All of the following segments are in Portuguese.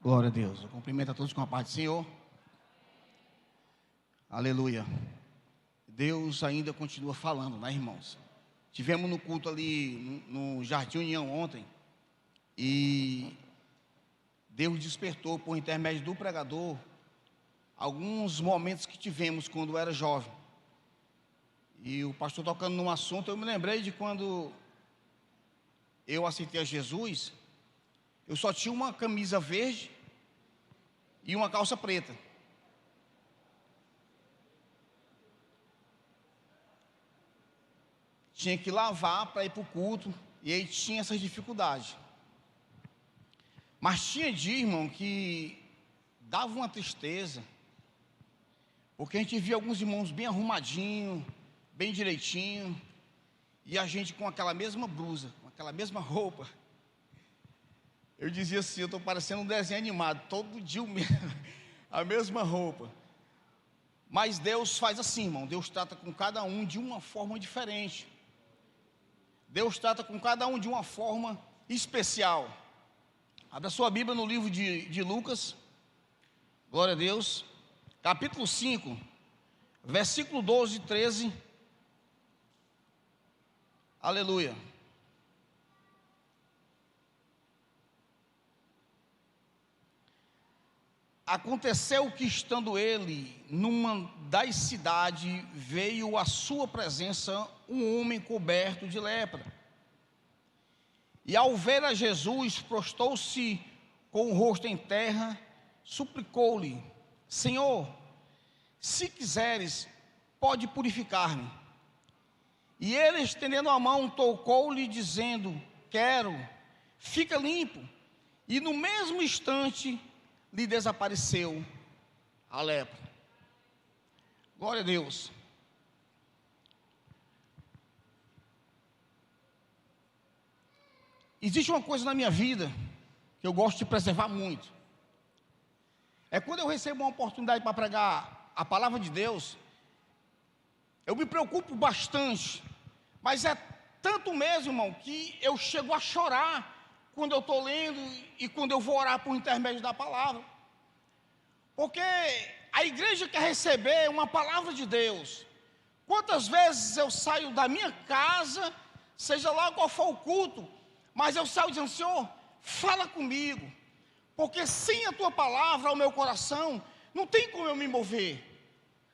Glória a Deus. Eu cumprimento a todos com a paz do Senhor. Aleluia. Deus ainda continua falando, né, irmãos? Tivemos no culto ali no Jardim União ontem e Deus despertou por intermédio do pregador alguns momentos que tivemos quando eu era jovem. E o pastor tocando num assunto, eu me lembrei de quando eu aceitei a Jesus. Eu só tinha uma camisa verde e uma calça preta. Tinha que lavar para ir para o culto, e aí tinha essas dificuldades. Mas tinha dia, irmão, que dava uma tristeza, porque a gente via alguns irmãos bem arrumadinhos, bem direitinho, e a gente com aquela mesma blusa, com aquela mesma roupa. Eu dizia assim, eu estou parecendo um desenho animado, todo dia a mesma roupa. Mas Deus faz assim, irmão, Deus trata com cada um de uma forma diferente. Deus trata com cada um de uma forma especial. Abra sua Bíblia no livro de Lucas, glória a Deus, capítulo 5, versículo 12 e 13, aleluia. Aconteceu que, estando ele numa das cidades, veio à sua presença um homem coberto de lepra. E ao ver a Jesus, prostou-se com o rosto em terra, suplicou-lhe: Senhor, se quiseres, pode purificar-me. E ele, estendendo a mão, tocou-lhe, dizendo: quero, fica limpo. E no mesmo instante lhe desapareceu a lepra. Glória a Deus. Existe uma coisa na minha vida que eu gosto de preservar muito. É quando eu recebo uma oportunidade para pregar a palavra de Deus, eu me preocupo bastante, mas é tanto mesmo, irmão, que eu chego a chorar quando eu estou lendo e quando eu vou orar por intermédio da palavra. Porque a igreja quer receber uma palavra de Deus. Quantas vezes eu saio da minha casa, seja lá qual for o culto, mas eu saio dizendo: Senhor, fala comigo, porque sem a tua palavra ao meu coração, não tem como eu me mover.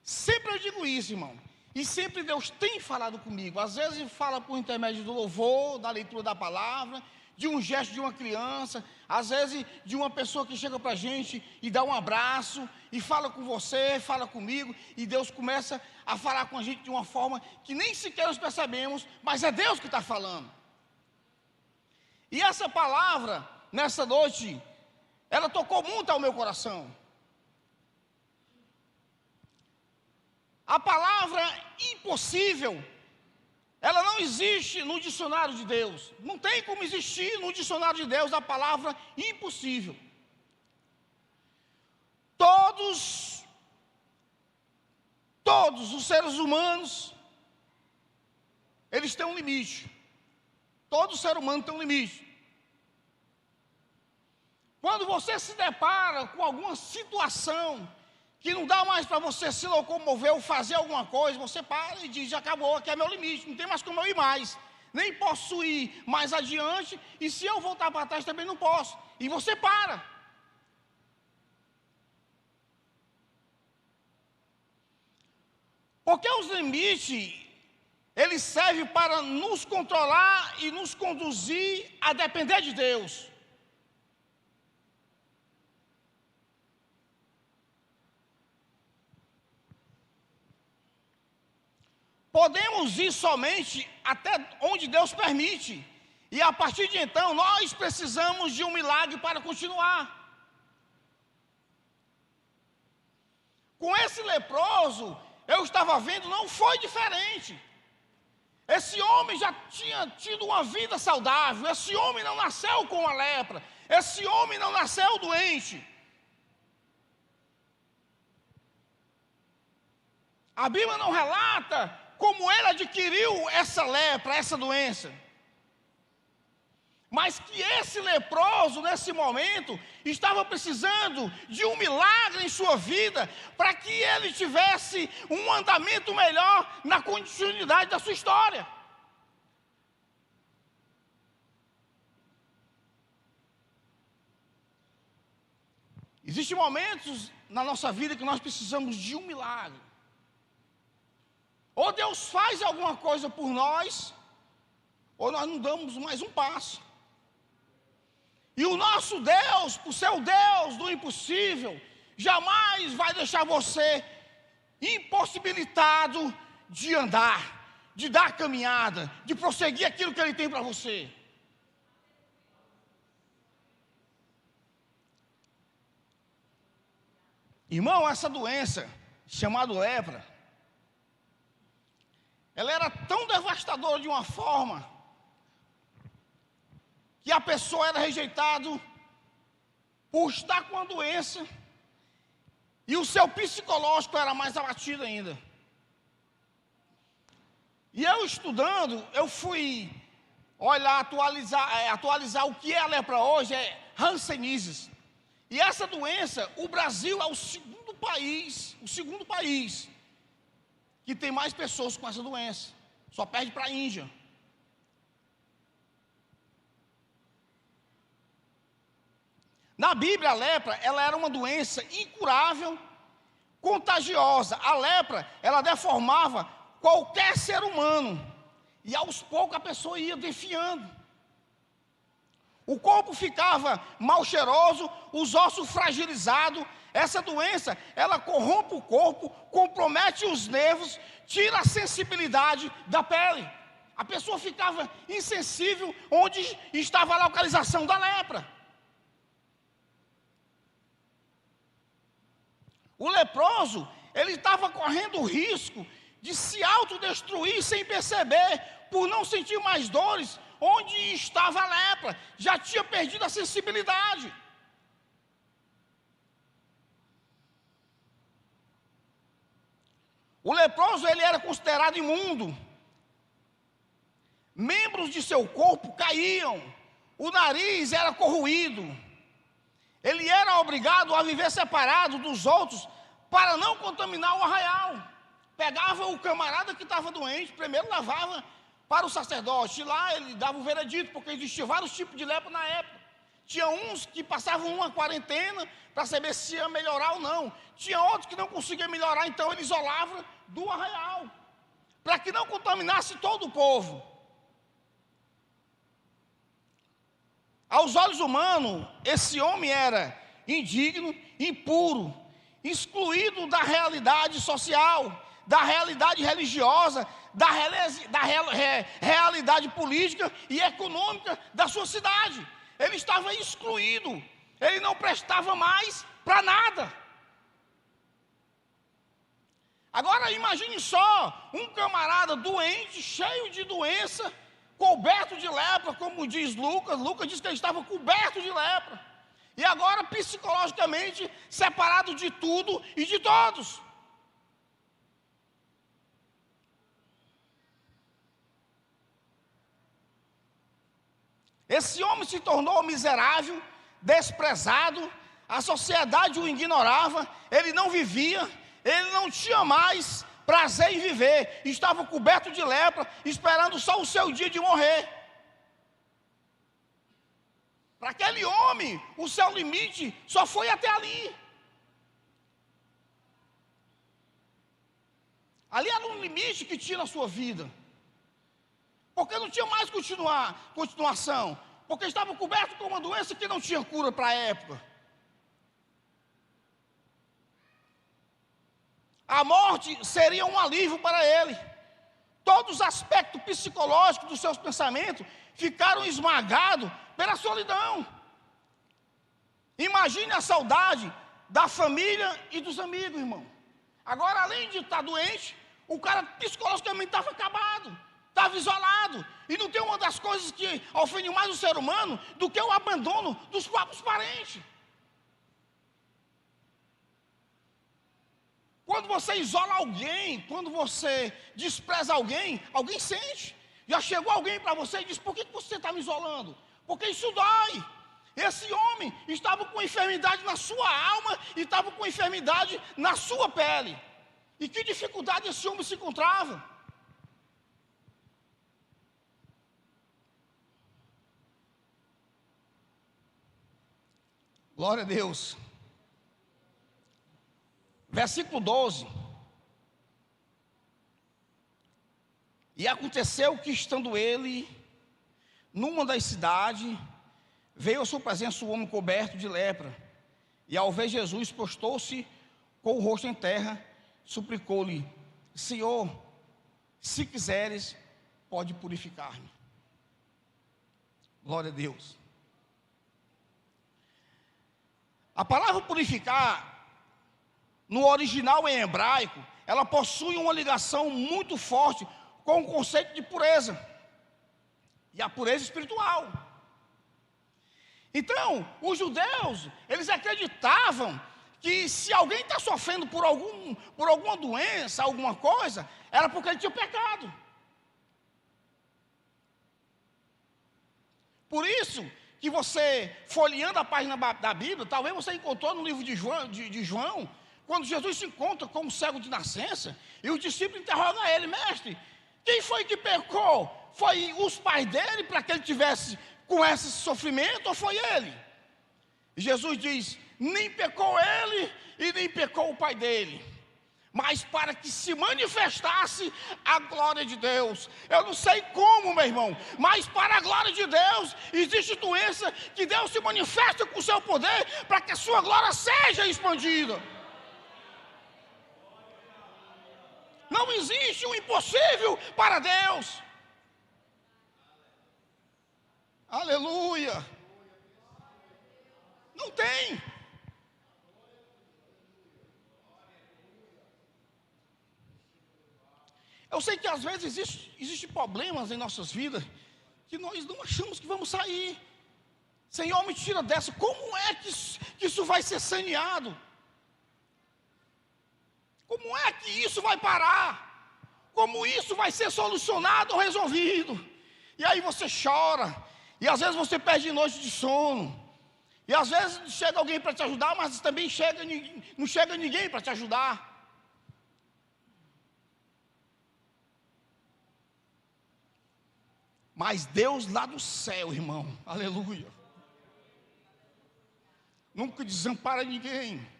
Sempre eu digo isso, irmão. E sempre Deus tem falado comigo. Às vezes fala por intermédio do louvor, da leitura da palavra, de um gesto de uma criança, às vezes de uma pessoa que chega para a gente e dá um abraço, e fala com você, fala comigo, e Deus começa a falar com a gente de uma forma que nem sequer nós percebemos, mas é Deus que está falando. E essa palavra, nessa noite, ela tocou muito ao meu coração. A palavra impossível, ela não existe no dicionário de Deus. Não tem como existir no dicionário de Deus a palavra impossível. Todos os seres humanos, eles têm um limite. Todo ser humano tem um limite. Quando você se depara com alguma situação que não dá mais para você se locomover ou fazer alguma coisa, você para e diz: acabou, aqui é meu limite, não tem mais como eu ir mais, nem posso ir mais adiante, e se eu voltar para trás também não posso, e você para. Porque os limites, eles servem para nos controlar e nos conduzir a depender de Deus. Podemos ir somente até onde Deus permite, e a partir de então nós precisamos de um milagre para continuar. Com esse leproso, eu estava vendo, não foi diferente. Esse homem já tinha tido uma vida saudável, esse homem não nasceu com a lepra, esse homem não nasceu doente. A Bíblia não relata como ele adquiriu essa lepra, essa doença. mas que esse leproso, nesse momento, estava precisando de um milagre em sua vida, para que ele tivesse um andamento melhor na continuidade da sua história. Existem momentos na nossa vida que nós precisamos de um milagre. Ou Deus faz alguma coisa por nós, ou nós não damos mais um passo. E o nosso Deus, por ser o Deus do impossível, jamais vai deixar você impossibilitado de andar, de dar caminhada, de prosseguir aquilo que Ele tem para você. Irmão, essa doença, chamada lepra, ela era tão devastadora de uma forma, que a pessoa era rejeitada por estar com a doença, e o seu psicológico era mais abatido ainda. E eu estudando, eu fui olhar, atualizar o que é a lepra hoje, é hanseníase. E essa doença, o Brasil é o segundo país que tem mais pessoas com essa doença. Só perde para a Índia. Na Bíblia, a lepra, ela era uma doença incurável, contagiosa. A lepra, ela deformava qualquer ser humano. E aos poucos a pessoa ia definhando. O corpo ficava mal cheiroso, os ossos fragilizados. Essa doença, ela corrompe o corpo, compromete os nervos, tira a sensibilidade da pele. A pessoa ficava insensível onde estava a localização da lepra. O leproso, ele estava correndo o risco de se autodestruir sem perceber, por não sentir mais dores onde estava a lepra, já tinha perdido a sensibilidade. O leproso, ele era considerado imundo. Membros de seu corpo caíam, o nariz era corroído. Ele era obrigado a viver separado dos outros para não contaminar o arraial. Pegava o camarada que estava doente, primeiro levava para o sacerdote. Lá ele dava o veredito, porque existiam vários tipos de lepra na época. Tinha uns que passavam uma quarentena para saber se ia melhorar ou não. Tinha outros que não conseguiam melhorar, então ele isolava do arraial, para que não contaminasse todo o povo. Aos olhos humanos, esse homem era indigno, impuro, excluído da realidade social, da realidade religiosa, da realidade política e econômica da sua cidade. Ele estava excluído, ele não prestava mais para nada. Agora imagine só, um camarada doente, cheio de doença, coberto de lepra, como diz Lucas. Lucas diz que ele estava coberto de lepra. E agora, psicologicamente, separado de tudo e de todos. Esse homem se tornou miserável, desprezado, a sociedade o ignorava, ele não vivia, ele não tinha mais prazer em viver, estava coberto de lepra, esperando só o seu dia de morrer. Para aquele homem, o seu limite só foi até ali. Ali era um limite que tinha na sua vida. Porque não tinha mais continuação. Porque estava coberto com uma doença que não tinha cura para a época. A morte seria um alívio para ele. Todos os aspectos psicológicos dos seus pensamentos ficaram esmagados pela solidão. Imagine a saudade da família e dos amigos, irmão. Agora, além de estar doente, o cara psicologicamente estava acabado, estava isolado. E não tem uma das coisas que ofende mais o ser humano do que o abandono dos próprios parentes. Quando você isola alguém, quando você despreza alguém, alguém sente. Já chegou alguém para você e diz: por que você está me isolando? porque isso dói. Esse homem estava com enfermidade na sua alma e estava com enfermidade na sua pele. E que dificuldade esse homem se encontrava? Glória a Deus. Versículo 12. E aconteceu que, estando ele numa das cidades, veio à sua presença um homem coberto de lepra. E ao ver Jesus, postou-se com o rosto em terra, suplicou-lhe: Senhor, se quiseres, pode purificar-me. Glória a Deus. A palavra purificar, no original em hebraico, ela possui uma ligação muito forte com o conceito de pureza, e a pureza espiritual. Então, os judeus, eles acreditavam que se alguém está sofrendo por alguma doença, alguma coisa, era porque ele tinha pecado. Por isso que você, folheando a página da Bíblia, talvez você encontrou no livro de João, quando Jesus se encontra com um cego de nascença, e os discípulos interrogam ele: mestre, quem foi que pecou? Foi os pais dele para que ele tivesse com esse sofrimento, ou foi ele? E Jesus diz: nem pecou ele e nem pecou o pai dele, mas para que se manifestasse a glória de Deus. Eu não sei como, meu irmão, mas para a glória de Deus, existe doença que Deus se manifesta com o seu poder, para que a sua glória seja expandida. Não existe um impossível para Deus. Aleluia. Não tem. Eu sei que às vezes existem problemas em nossas vidas que nós não achamos que vamos sair. Senhor, me tira dessa. Como é que isso vai ser saneado? Como é que isso vai parar? Como isso vai ser solucionado ou resolvido? E aí você chora, e às vezes você perde noite de sono, e às vezes chega alguém para te ajudar, mas também não chega ninguém para te ajudar. Mas Deus lá do céu, irmão, aleluia, nunca desampara ninguém.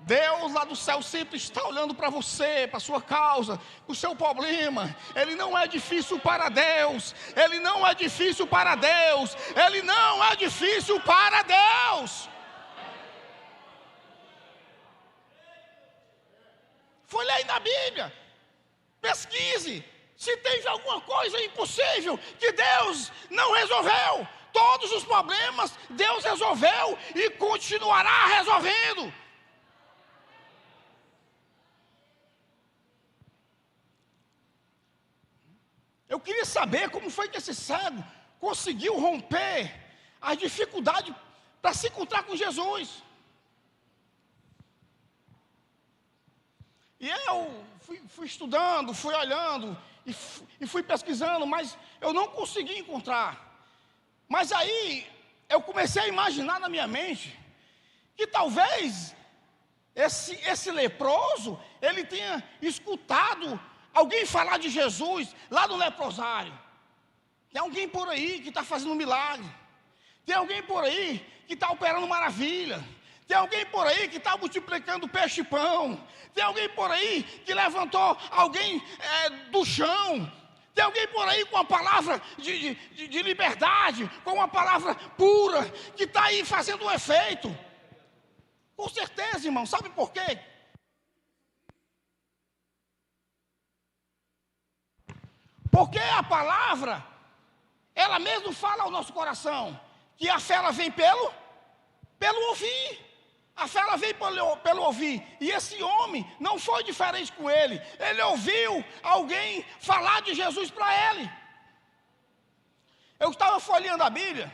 Deus lá do céu sempre está olhando para você, para a sua causa, para o seu problema. Ele não é difícil para Deus. Ele não é difícil para Deus. Ele não é difícil para Deus. Folhe aí na Bíblia, pesquise se tem alguma coisa impossível que Deus não resolveu. Todos os problemas Deus resolveu e continuará resolvendo. Eu queria saber como foi que esse cego conseguiu romper as dificuldades para se encontrar com Jesus. E eu fui estudando, fui olhando e fui pesquisando, mas eu não consegui encontrar. Mas aí eu comecei a imaginar na minha mente que talvez esse leproso, ele tenha escutado alguém falar de Jesus lá no leprosário. Tem alguém por aí que está fazendo um milagre. Tem alguém por aí que está operando maravilha. Tem alguém por aí que está multiplicando peixe e pão. Tem alguém por aí que levantou alguém do chão. Tem alguém por aí com uma palavra de liberdade, com uma palavra pura, que está aí fazendo um efeito. Com certeza, irmão, sabe por quê? Porque a palavra, ela mesmo fala ao nosso coração, que a fé ela vem pelo ouvir. A fé ela vem pelo ouvir. E esse homem não foi diferente com ele. Ele ouviu alguém falar de Jesus para ele. Eu estava folheando a Bíblia.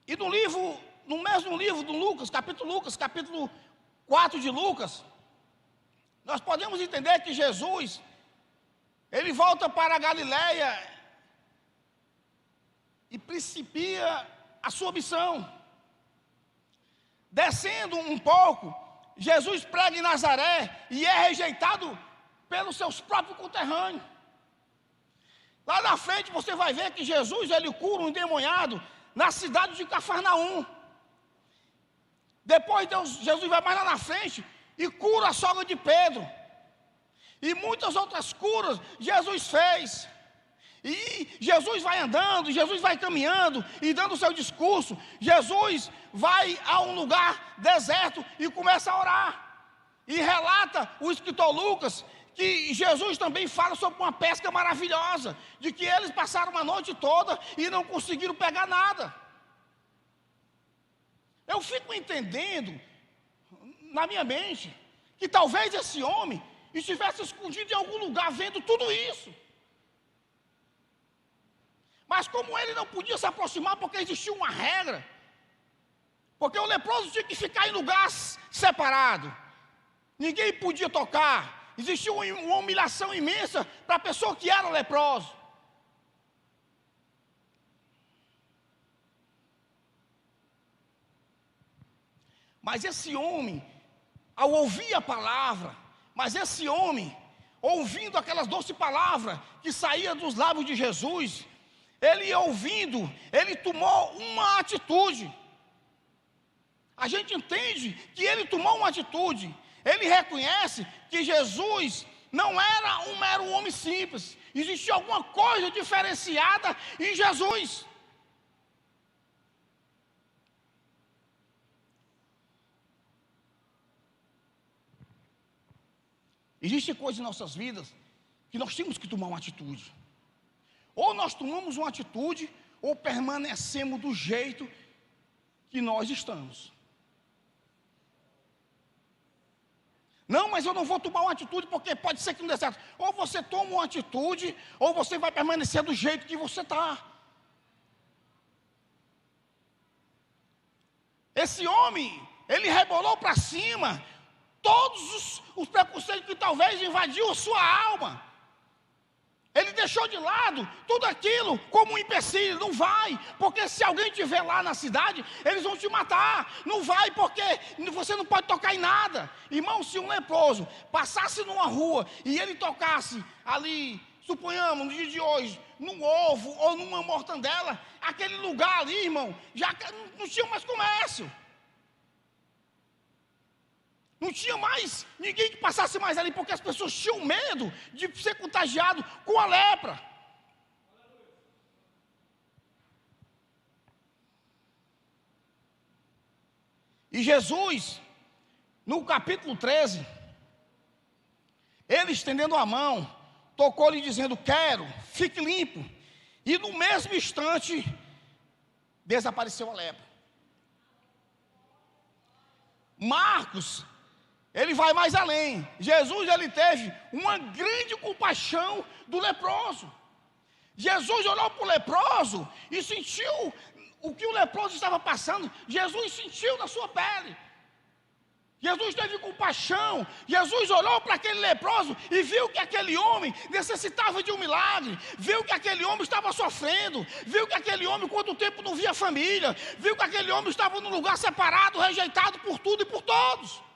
E no mesmo livro do Lucas, capítulo 4 de Lucas, nós podemos entender que Jesus, Ele volta para a Galileia e principia a sua missão. Descendo um pouco, Jesus prega em Nazaré e é rejeitado pelos seus próprios conterrâneos. Lá na frente você vai ver que Jesus, ele cura um endemoniado na cidade de Cafarnaum. Depois Jesus vai mais lá na frente e cura a sogra de Pedro. E muitas outras curas Jesus fez. E Jesus vai andando, Jesus vai caminhando e dando o seu discurso. Jesus vai a um lugar deserto e começa a orar. E relata o escritor Lucas que Jesus também fala sobre uma pesca maravilhosa, de que eles passaram uma noite toda e não conseguiram pegar nada. Eu fico entendendo na minha mente que talvez esse homem estivesse escondido em algum lugar vendo tudo isso. Mas como ele não podia se aproximar porque existia uma regra, porque o leproso tinha que ficar em lugar separado, ninguém podia tocar, existia uma humilhação imensa para a pessoa que era leproso. Mas esse homem, ao ouvir a palavra, ouvindo aquelas doces palavras que saíam dos lábios de Jesus, ele ouvindo, ele tomou uma atitude. A gente entende que ele tomou uma atitude. Ele reconhece que Jesus não era um mero homem simples. Existia alguma coisa diferenciada em Jesus. Existem coisas em nossas vidas que nós temos que tomar uma atitude. Ou nós tomamos uma atitude, ou permanecemos do jeito que nós estamos. Não, mas eu não vou tomar uma atitude porque pode ser que não dê certo. Ou você toma uma atitude, ou você vai permanecer do jeito que você está. Esse homem, ele rebolou para cima todos os preconceitos que talvez invadiam a sua alma. Ele deixou de lado tudo aquilo como um empecilho. Não vai, porque se alguém estiver lá na cidade, eles vão te matar. Não vai, porque você não pode tocar em nada. Irmão, se um leproso passasse numa rua e ele tocasse ali, suponhamos, no dia de hoje, num ovo ou numa mortandela, aquele lugar ali, irmão, já não tinha mais comércio. Não tinha mais ninguém que passasse mais ali, porque as pessoas tinham medo de ser contagiado com a lepra. E Jesus, no capítulo 13, ele estendendo a mão, tocou-lhe dizendo: quero, fique limpo. E no mesmo instante, desapareceu a lepra. Marcos, ele vai mais além. Jesus, ele teve uma grande compaixão do leproso. Jesus olhou para o leproso e sentiu o que o leproso estava passando. Jesus sentiu na sua pele. Jesus teve compaixão. Jesus olhou para aquele leproso e viu que aquele homem necessitava de um milagre. Viu que aquele homem estava sofrendo. Viu que aquele homem, quanto tempo não via família. Viu que aquele homem estava num lugar separado, rejeitado por tudo e por todos.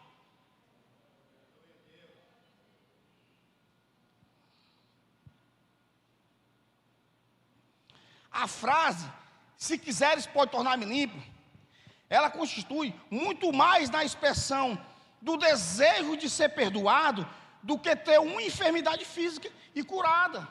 A frase, se quiseres pode tornar-me limpo, ela constitui muito mais na expressão do desejo de ser perdoado do que ter uma enfermidade física e curada.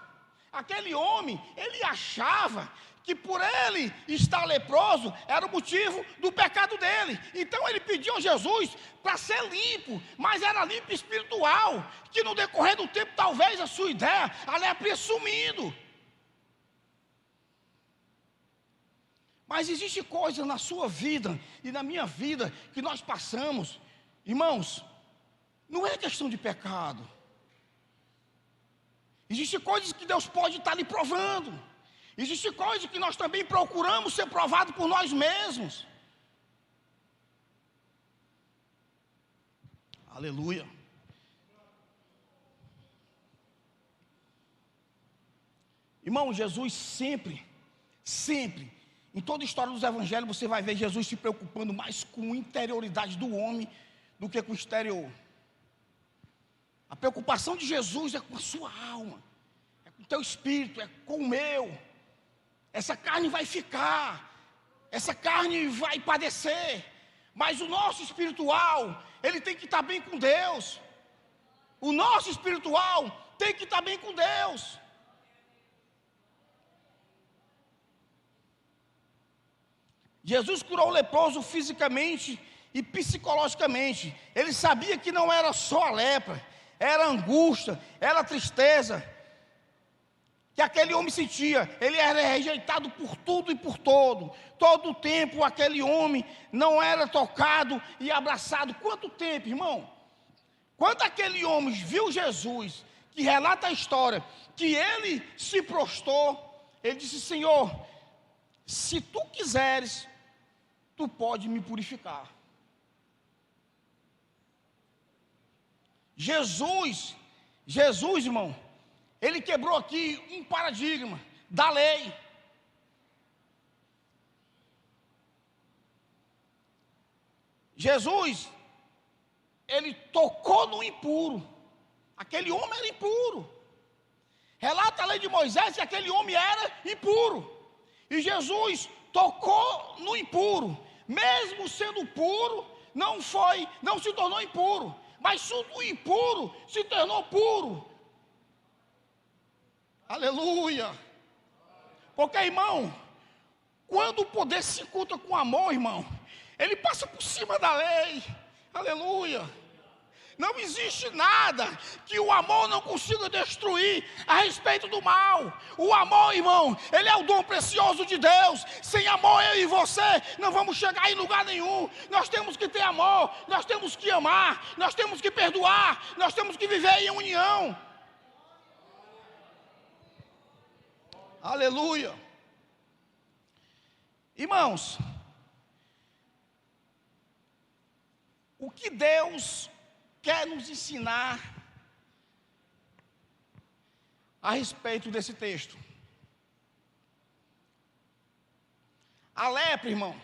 Aquele homem, ele achava que por ele estar leproso era o motivo do pecado dele. Então ele pediu a Jesus para ser limpo, mas era limpo espiritual, que no decorrer do tempo, talvez a sua ideia, a lepra ia sumindo. Mas existe coisa na sua vida e na minha vida que nós passamos, irmãos, não é questão de pecado. Existem coisas que Deus pode estar lhe provando. Existem coisas que nós também procuramos ser provados por nós mesmos. Aleluia. Irmão, Jesus sempre, em toda a história dos evangelhos, você vai ver Jesus se preocupando mais com a interioridade do homem do que com o exterior. A preocupação de Jesus é com a sua alma, é com o teu espírito, é com o meu. Essa carne vai ficar, essa carne vai padecer, mas o nosso espiritual, ele tem que estar bem com Deus. O nosso espiritual tem que estar bem com Deus. Jesus curou o leproso fisicamente e psicologicamente. Ele sabia que não era só a lepra, era a angústia, era a tristeza que aquele homem sentia. Ele era rejeitado por tudo e por todo o tempo. Aquele homem não era tocado e abraçado. Quanto tempo, irmão? Quando aquele homem viu Jesus, que relata a história, que ele se prostrou, ele disse: Senhor, se tu quiseres, tu pode me purificar. Jesus, irmão, ele quebrou aqui um paradigma da lei. Jesus, ele tocou no impuro. Aquele homem era impuro. Relata a lei de Moisés que aquele homem era impuro. E Jesus tocou no impuro. Mesmo sendo puro, não se tornou impuro. Mas o impuro se tornou puro. Aleluia. Porque, irmão, quando o poder se encontra com amor, irmão, ele passa por cima da lei. Aleluia. Não existe nada que o amor não consiga destruir a respeito do mal. O amor, irmão, ele é o dom precioso de Deus. Sem amor, eu e você não vamos chegar em lugar nenhum. Nós temos que ter amor, nós temos que amar, nós temos que perdoar, nós temos que viver em união. Aleluia. Irmãos, o que Deus quer nos ensinar a respeito desse texto? A lepra, irmão,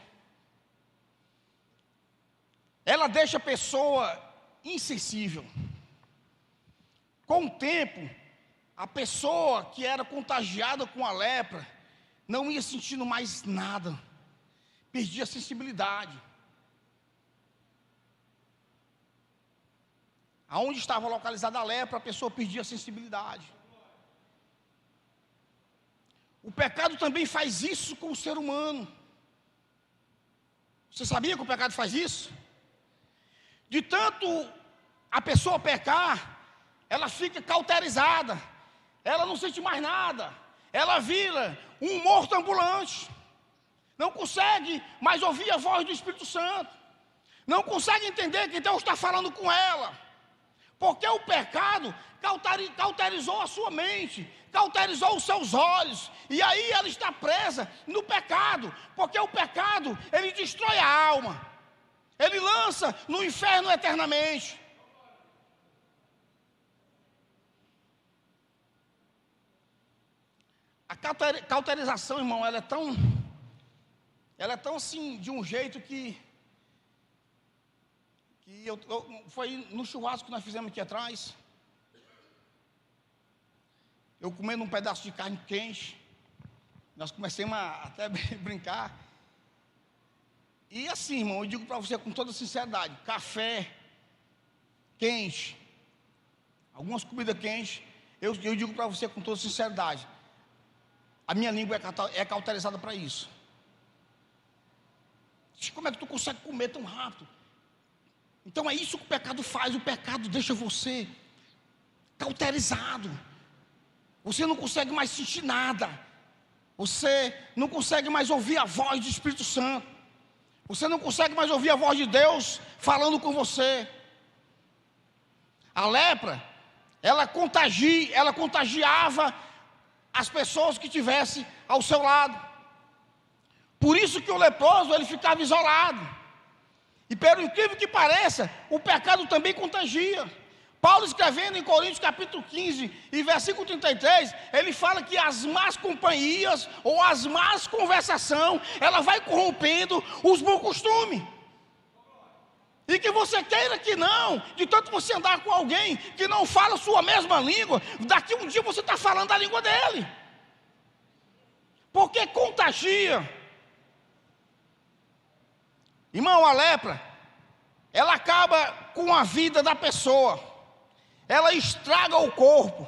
ela deixa a pessoa insensível. Com o tempo, a pessoa que era contagiada com a lepra não ia sentindo mais nada, perdia a sensibilidade. Aonde estava localizada a lepra, a pessoa perdia a sensibilidade. O pecado também faz isso com o ser humano. Você sabia que o pecado faz isso? De tanto a pessoa pecar, ela fica cauterizada, ela não sente mais nada, ela vira um morto ambulante, não consegue mais ouvir a voz do Espírito Santo, não consegue entender que Deus está falando com ela. Porque o pecado cauterizou a sua mente, cauterizou os seus olhos, e aí ela está presa no pecado, porque o pecado, ele destrói a alma, ele lança no inferno eternamente. A cauterização, irmão, ela é tão assim, de um jeito que foi no churrasco que nós fizemos aqui atrás, eu comendo um pedaço de carne quente, nós começamos a até brincar, e assim, irmão, eu digo para você com toda sinceridade, café quente, algumas comidas quentes, eu digo para você com toda sinceridade, a minha língua é cauterizada para isso. Como é que tu consegue comer tão rápido? Então é isso que o pecado faz. O pecado deixa você cauterizado. Você não consegue mais sentir nada. Você não consegue mais ouvir a voz do Espírito Santo. Você não consegue mais ouvir a voz de Deus falando com você. A lepra, ela contagiava as pessoas que tivessem ao seu lado. Por isso que o leproso, ele ficava isolado. E pelo incrível que pareça, o pecado também contagia. Paulo, escrevendo em Coríntios capítulo 15 e versículo 33, ele fala que as más companhias ou as más conversações, ela vai corrompendo os bons costumes. E que você queira que não, de tanto você andar com alguém que não fala a sua mesma língua, daqui um dia você está falando a língua dele. Porque contagia. Irmão, a lepra, ela acaba com a vida da pessoa. Ela estraga o corpo.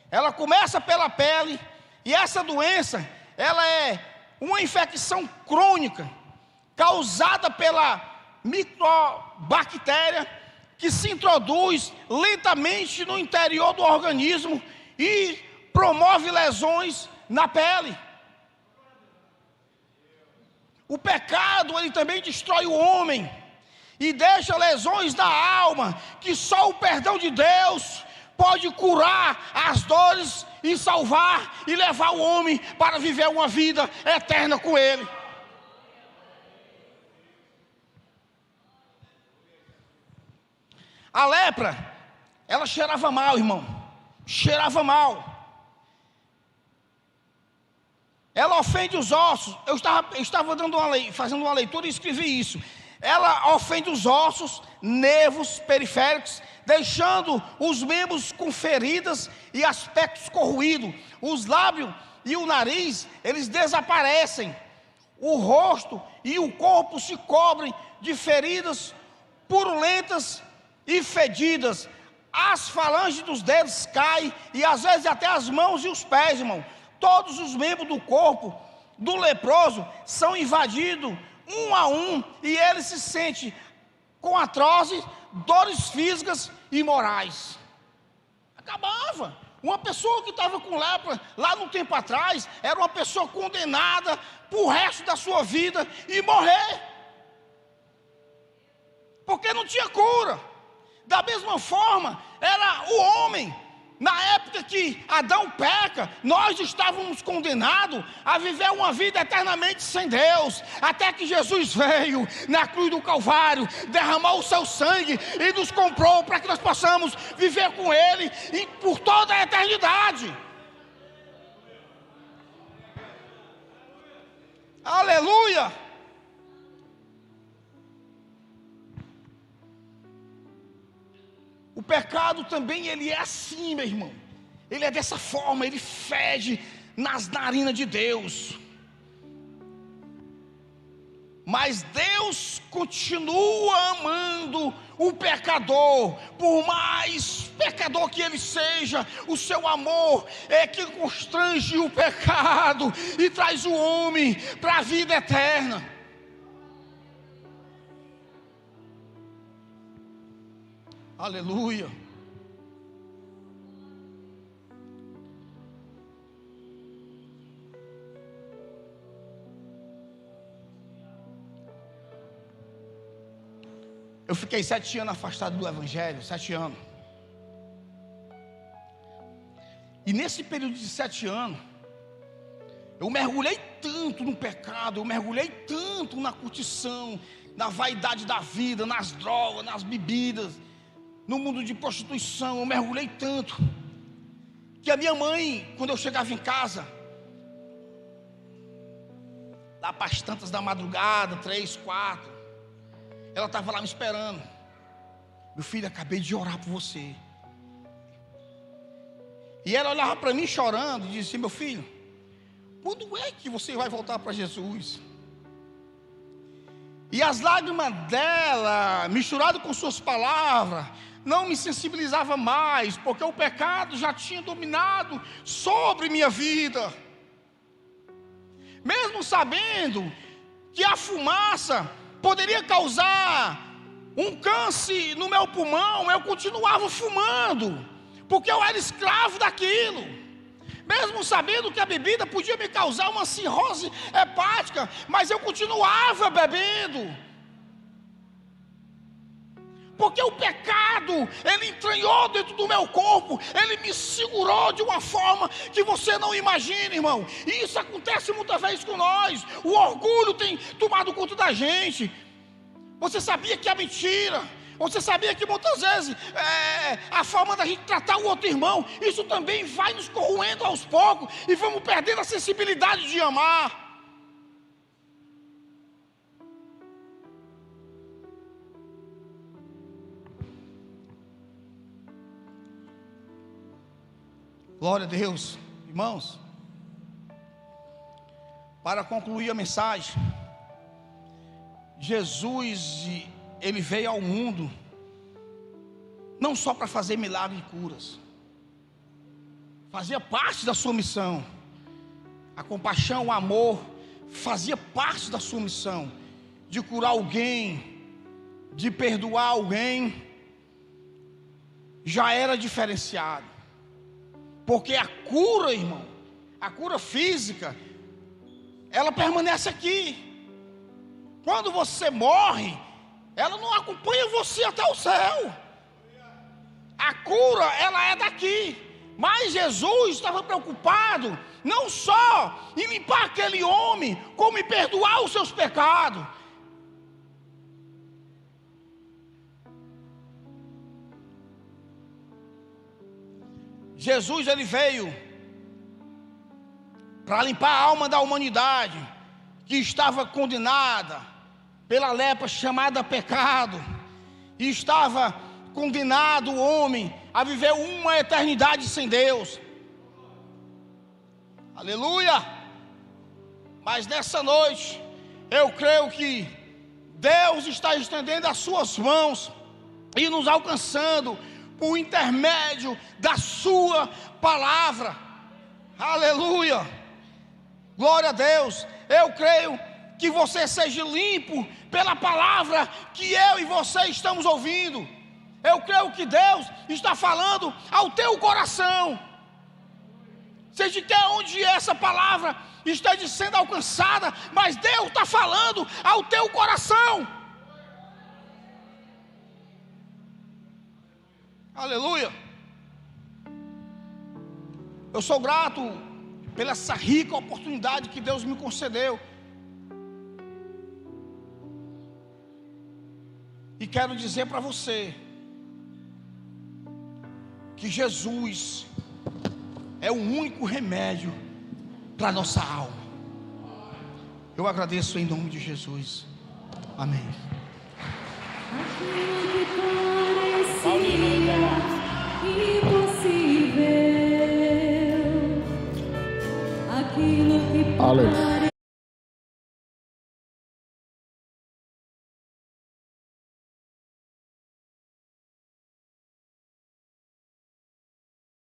Ela começa pela pele. E essa doença, ela é uma infecção crônica, causada pela microbactéria, que se introduz lentamente no interior do organismo e promove lesões na pele. O pecado, ele também destrói o homem e deixa lesões da alma, que só o perdão de Deus pode curar as dores e salvar e levar o homem para viver uma vida eterna com Ele. A lepra, ela cheirava mal, irmão, cheirava mal. Ela ofende os ossos. Eu estava fazendo uma leitura e escrevi isso. Ela ofende os ossos, nervos periféricos, deixando os membros com feridas e aspectos corroídos. Os lábios e o nariz, eles desaparecem. O rosto e o corpo se cobrem de feridas purulentas e fedidas. As falanges dos dedos caem e às vezes até as mãos e os pés, irmão. Todos os membros do corpo do leproso são invadidos um a um, e ele se sente com atrozes dores físicas e morais. Acabava. Uma pessoa que estava com lepra lá no tempo atrás era uma pessoa condenada para o resto da sua vida e morrer, porque não tinha cura. Da mesma forma, era o homem. Na época que Adão peca, nós estávamos condenados a viver uma vida eternamente sem Deus, até que Jesus veio na cruz do Calvário, derramou o seu sangue e nos comprou para que nós possamos viver com Ele por toda a eternidade. Aleluia! O pecado também, ele é assim, meu irmão. Ele é dessa forma, ele fede nas narinas de Deus. Mas Deus continua amando o pecador, por mais pecador que ele seja. O seu amor é que constrange o pecado e traz o homem para a vida eterna. Aleluia. Eu fiquei 7 anos afastado do Evangelho, 7 anos. E nesse período de 7 anos, eu mergulhei tanto no pecado, eu mergulhei tanto na curtição, na vaidade da vida, nas drogas, nas bebidas, no mundo de prostituição. Eu mergulhei tanto, que a minha mãe, quando eu chegava em casa, lá para as tantas da madrugada, 3, 4, ela estava lá me esperando. Meu filho, acabei de orar por você. E ela olhava para mim chorando e dizia assim: meu filho, quando é que você vai voltar para Jesus? E as lágrimas dela, misturado com suas palavras, não me sensibilizava mais, porque o pecado já tinha dominado sobre minha vida. Mesmo sabendo que a fumaça poderia causar um câncer no meu pulmão, eu continuava fumando, porque eu era escravo daquilo. Mesmo sabendo que a bebida podia me causar uma cirrose hepática, mas eu continuava bebendo. Porque o pecado, ele entranhou dentro do meu corpo, ele me segurou de uma forma que você não imagina, irmão. E isso acontece muitas vezes com nós. O orgulho tem tomado conta da gente. Você sabia que a mentira Você sabia que muitas vezes a forma da gente tratar o outro irmão, isso também vai nos corroendo aos poucos e vamos perdendo a sensibilidade de amar. Glória a Deus, irmãos. Para concluir a mensagem, Jesus, ele veio ao mundo não só para fazer milagres e curas, fazia parte da sua missão. A compaixão, o amor, fazia parte da sua missão, de curar alguém, de perdoar alguém, já era diferenciado, porque a cura, irmão, a cura física, ela permanece aqui. Quando você morre, ela não acompanha você até o céu. A cura, ela é daqui. Mas Jesus estava preocupado não só em limpar aquele homem, como em perdoar os seus pecados. Jesus, ele veio para limpar a alma da humanidade que estava condenada pela lepra chamada pecado, e estava condenado o homem a viver uma eternidade sem Deus. Aleluia! Mas nessa noite, eu creio que Deus está estendendo as suas mãos e nos alcançando por intermédio da sua palavra. Aleluia! Glória a Deus. Eu creio que você seja limpo pela palavra que eu e você estamos ouvindo. Eu creio que Deus está falando ao teu coração. Seja que onde essa palavra esteja sendo alcançada, mas Deus está falando ao teu coração. Aleluia. Eu sou grato pela essa rica oportunidade que Deus me concedeu. E quero dizer para você que Jesus é o único remédio para a nossa alma. Eu agradeço em nome de Jesus. Amém. Aquilo que parecia impossível, aquilo que parecia